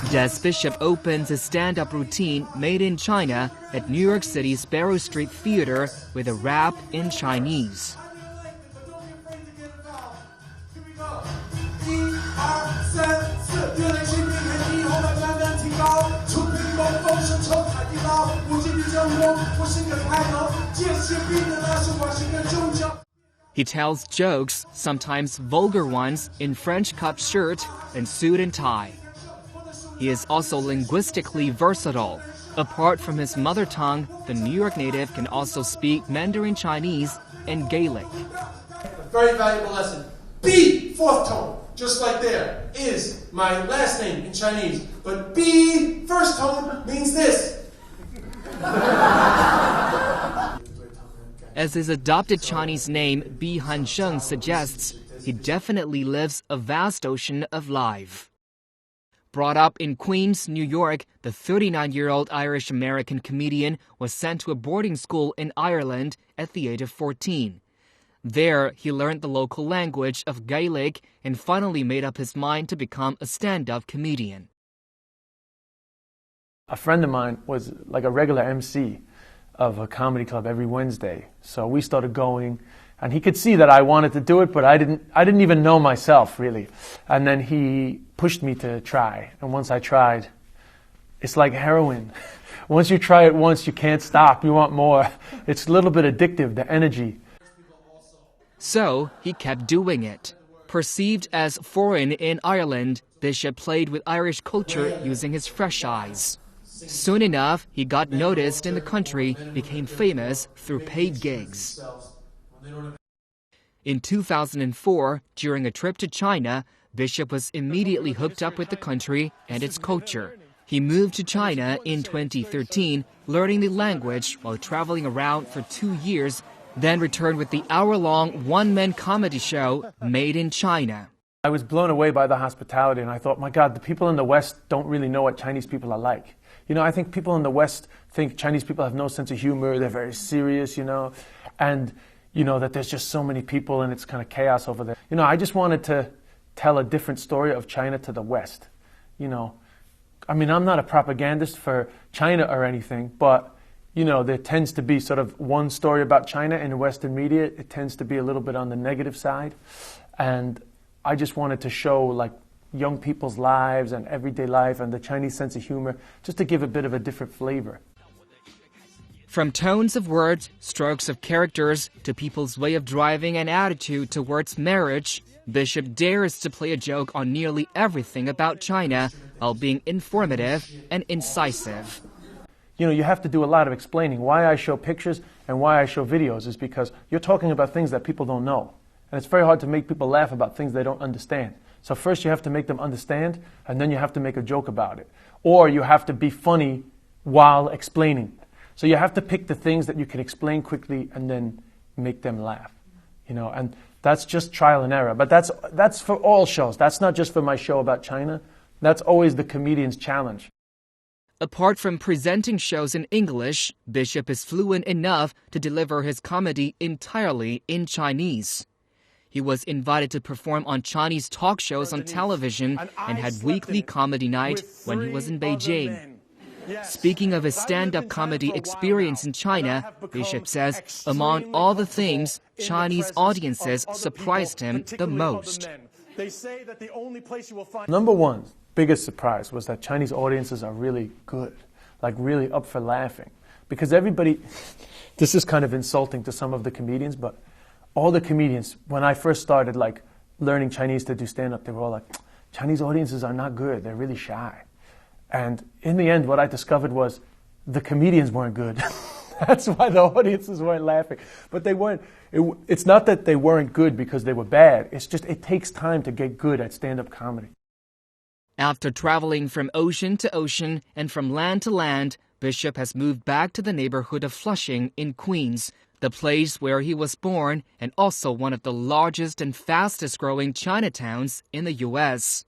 Des Bishop opens his stand-up routine made in China at New York City's Barrow Street Theater with a rap in Chinese. He tells jokes, sometimes vulgar ones, in French cut shirt and suit and tie. He is also linguistically versatile. Apart from his mother tongue, the New York native can also speak Mandarin Chinese and Gaelic. A very valuable lesson. B, fourth tone, just like there, is my last name in Chinese. But B, first tone, means this. As his adopted Chinese name, Bi Hansheng, suggests, he definitely lives a vast ocean of life. Brought up in Queens, New York, the 39-year-old Irish-American comedian was sent to a boarding school in Ireland at the age of 14. There, he learned the local language of Gaelic and finally made up his mind to become a stand-up comedian. A friend of mine was like a regular MC of a comedy club every Wednesday. So we started going, and he could see that I wanted to do it, but I didn't even know myself, really. And then he pushed me to try. And once I tried, it's like heroin. Once you try it once, you can't stop. You want more. It's a little bit addictive, the energy. So he kept doing it. Perceived as foreign in Ireland, Bishop played with Irish culture using his fresh eyes. Soon enough, he got noticed in the country, became famous through paid gigs. In 2004, during a trip to China, Bishop was immediately hooked up with the country and its culture. He moved to China in 2013, learning the language while traveling around for 2 years, then returned with the hour-long one-man comedy show Made in China. I was blown away by the hospitality, and I thought, my God, the people in the West don't really know what Chinese people are like. You know, I think people in the West think Chinese people have no sense of humor, they're very serious, you know, and, you know, that there's just so many people and it's kind of chaos over there. You know, I just wanted to tell a different story of China to the West, you know. I mean, I'm not a propagandist for China or anything, but, you know, there tends to be sort of one story about China in Western media. It tends to be a little bit on the negative side. And I just wanted to show, like, young people's lives and everyday life and the Chinese sense of humor, just to give a bit of a different flavor. From tones of words, strokes of characters, to people's way of driving and attitude towards marriage, Bishop dares to play a joke on nearly everything about China while being informative and incisive. You know, you have to do a lot of explaining. Why I show pictures and why I show videos is because you're talking about things that people don't know. And it's very hard to make people laugh about things they don't understand. So first you have to make them understand, and then you have to make a joke about it. Or you have to be funny while explaining. So you have to pick the things that you can explain quickly and then make them laugh. You know, and that's just trial and error. But that's for all shows. That's not just for my show about China. That's always the comedian's challenge. Apart from presenting shows in English, Bishop is fluent enough to deliver his comedy entirely in Chinese. He was invited to perform on Chinese talk shows on television and had weekly comedy night when he was in Beijing. Speaking of his stand-up comedy experience in China, Bishop says, among all the things, Chinese audiences surprised him the most. Number one, biggest surprise was that Chinese audiences are really good, like really up for laughing. Because everybody, this is kind of insulting to some of the comedians, but all the comedians, when I first started like learning Chinese to do stand-up, they were all like, Chinese audiences are not good, they're really shy. And in the end, what I discovered was the comedians weren't good. That's why the audiences weren't laughing. But they weren't, it's not that they weren't good because they were bad, it's just it takes time to get good at stand-up comedy. After traveling from ocean to ocean and from land to land, Bishop has moved back to the neighborhood of Flushing in Queens, the place where he was born and also one of the largest and fastest-growing Chinatowns in the U.S.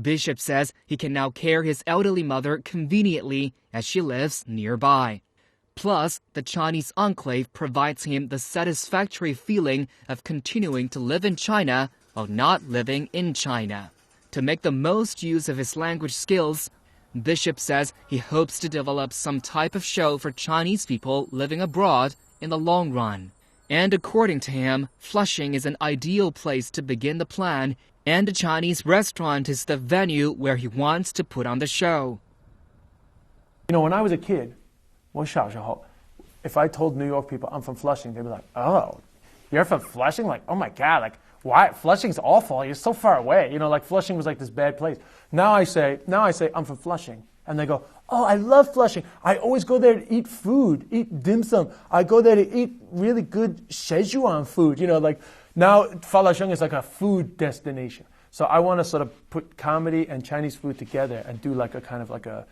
Bishop says he can now care his elderly mother conveniently as she lives nearby. Plus, the Chinese enclave provides him the satisfactory feeling of continuing to live in China while not living in China. To make the most use of his language skills, Bishop says he hopes to develop some type of show for Chinese people living abroad in the long run. And according to him, Flushing is an ideal place to begin the plan, and a Chinese restaurant is the venue where he wants to put on the show. You know, when I was a kid, 我小时候, if I told New York people I'm from Flushing, they'd be like, oh, you're from Flushing? Like, oh my God, like, why? Flushing's awful. You're so far away. You know, like Flushing was like this bad place. Now I say I'm from Flushing. And they go, oh, I love Flushing. I always go there to eat food, eat dim sum. I go there to eat really good Szechuan food. You know, like now Flushing is like a food destination. So I want to sort of put comedy and Chinese food together and do like a kind of like a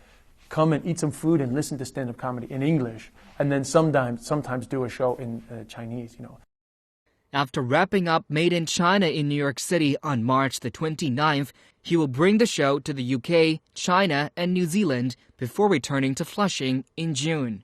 come and eat some food and listen to stand-up comedy in English. And then sometimes do a show in Chinese, you know. After wrapping up Made in China in New York City on March the 29th, he will bring the show to the UK, China, and New Zealand before returning to Flushing in June.